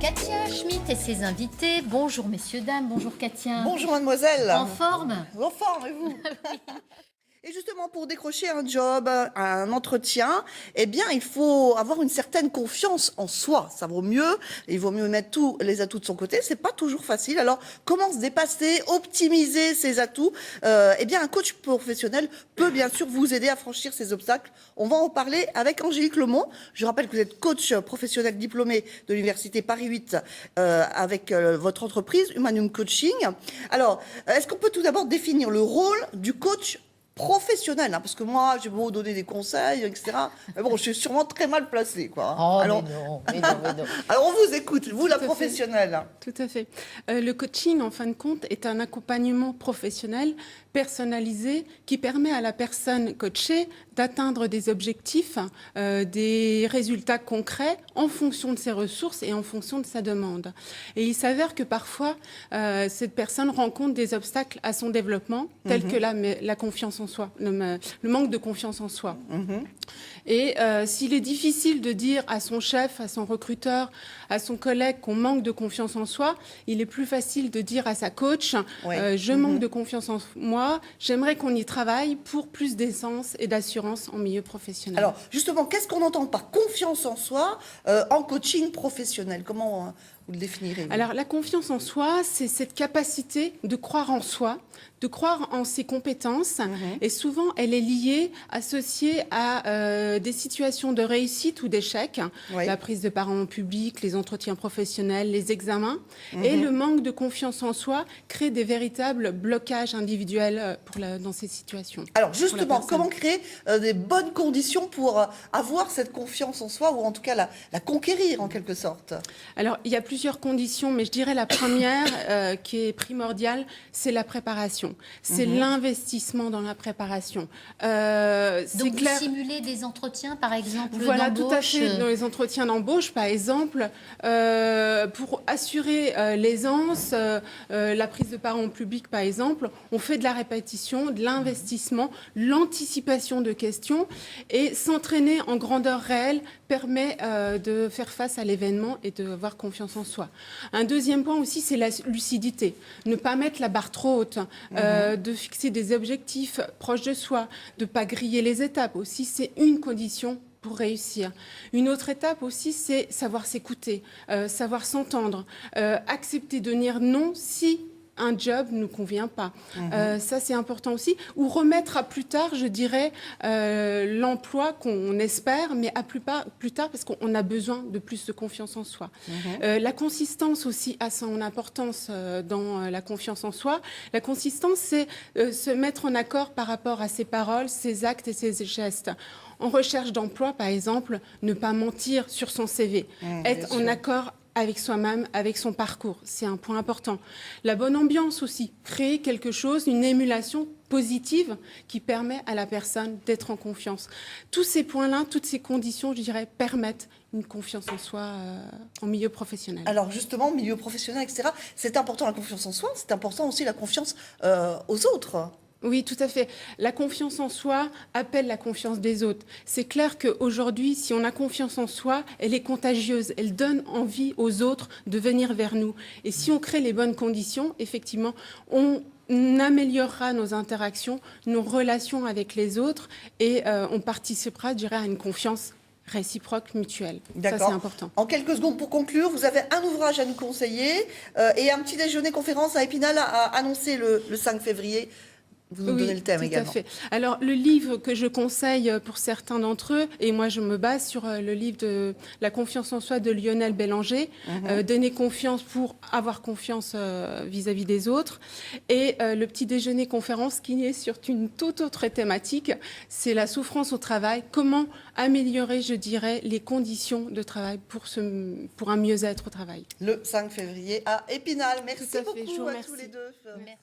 Katia Schmitt et ses invités. Bonjour messieurs, dames, bonjour Katia. Bonjour mademoiselle. En forme? En forme, et vous? Et justement, pour décrocher un job, un entretien, eh bien, il faut avoir une certaine confiance en soi. Ça vaut mieux. Il vaut mieux mettre tous les atouts de son côté. C'est pas toujours facile. Alors, comment se dépasser, optimiser ses atouts? Eh bien, un coach professionnel peut bien sûr vous aider à franchir ces obstacles. On va en parler avec Angélique Lemont. Je rappelle que vous êtes coach professionnel diplômé de l'université Paris 8 avec votre entreprise Humanum Coaching. Alors, est-ce qu'on peut tout d'abord définir le rôle du coach professionnel, hein, parce que moi, j'ai beau donner des conseils, etc. Mais bon, je suis sûrement très mal placée, quoi. Oh, Alors, mais non. alors, on vous écoute, vous, la professionnelle. Tout à fait. Le coaching, en fin de compte, est un accompagnement professionnel personnalisé qui permet à la personne coachée d'atteindre des objectifs, des résultats concrets en fonction de ses ressources et en fonction de sa demande. Et il s'avère que parfois, cette personne rencontre des obstacles à son développement, tels que la confiance en soi, le manque de confiance en soi. Et s'il est difficile de dire à son chef, à son recruteur, à son collègue qu'on manque de confiance en soi, il est plus facile de dire à sa coach je manque de confiance en moi, j'aimerais qu'on y travaille pour plus d'essence et d'assurance en milieu professionnel. Alors, justement, qu'est-ce qu'on entend par confiance en soi en coaching professionnel? Comment vous le définirez? Alors, la confiance en soi, c'est cette capacité de croire en soi, de croire en ses compétences. Et souvent, elle est liée, associée à des situations de réussite ou d'échec. La prise de parole en public, les entretiens professionnels, les examens. Et le manque de confiance en soi crée des véritables blocages individuels dans ces situations. Alors, justement, comment créer des bonnes conditions pour avoir cette confiance en soi, ou en tout cas la conquérir, en quelque sorte? Alors, il y a plusieurs conditions, mais je dirais la première, qui est primordiale, c'est la préparation. C'est l'investissement dans la préparation. Donc, vous simulez des entretiens, par exemple, voilà, tout à d'embauche. fait. Dans les entretiens d'embauche, par exemple, pour assurer l'aisance, la prise de parole en public, par exemple, on fait de la répétition, de l'investissement, l'anticipation de questions, et s'entraîner en grandeur réelle permet de faire face à l'événement et d'avoir confiance en soi. Un deuxième point aussi, c'est la lucidité. Ne pas mettre la barre trop haute, de fixer des objectifs proches de soi, de ne pas griller les étapes aussi, c'est une condition pour réussir. Une autre étape aussi, c'est savoir s'écouter, savoir s'entendre, accepter de dire non si un job ne nous convient pas. Ça, c'est important aussi. Ou remettre à plus tard, je dirais, l'emploi qu'on espère, mais à plus tard, parce qu'on a besoin de plus de confiance en soi. La consistance aussi a son importance dans la confiance en soi. La consistance, c'est se mettre en accord par rapport à ses paroles, ses actes et ses gestes. En recherche d'emploi, par exemple, ne pas mentir sur son CV. Être en accord avec soi-même, avec son parcours. C'est un point important. La bonne ambiance aussi. Créer quelque chose, une émulation positive qui permet à la personne d'être en confiance. Tous ces points-là, toutes ces conditions, je dirais, permettent une confiance en soi en milieu professionnel. Alors justement, milieu professionnel, etc., c'est important la confiance en soi, c'est important aussi la confiance aux autres. Oui, tout à fait. La confiance en soi appelle la confiance des autres. C'est clair qu'aujourd'hui, si on a confiance en soi, elle est contagieuse. Elle donne envie aux autres de venir vers nous. Et si on crée les bonnes conditions, effectivement, on améliorera nos interactions, nos relations avec les autres et on participera, je dirais, à une confiance réciproque, mutuelle. Ça, c'est important. En quelques secondes pour conclure, vous avez un ouvrage à nous conseiller et un petit déjeuner conférence à Épinal à annoncer le 5 février. Vous nous donnez le thème également. Tout à fait. Alors, le livre que je conseille pour certains d'entre eux, et moi je me base sur le livre de La confiance en soi de Lionel Bélanger, Donner confiance pour avoir confiance vis-à-vis des autres, et le petit déjeuner conférence qui est sur une toute autre thématique, c'est la souffrance au travail, comment améliorer, je dirais, les conditions de travail pour un mieux-être au travail. Le 5 février à Épinal. Merci beaucoup Je vous à remercie. tous les deux. Merci.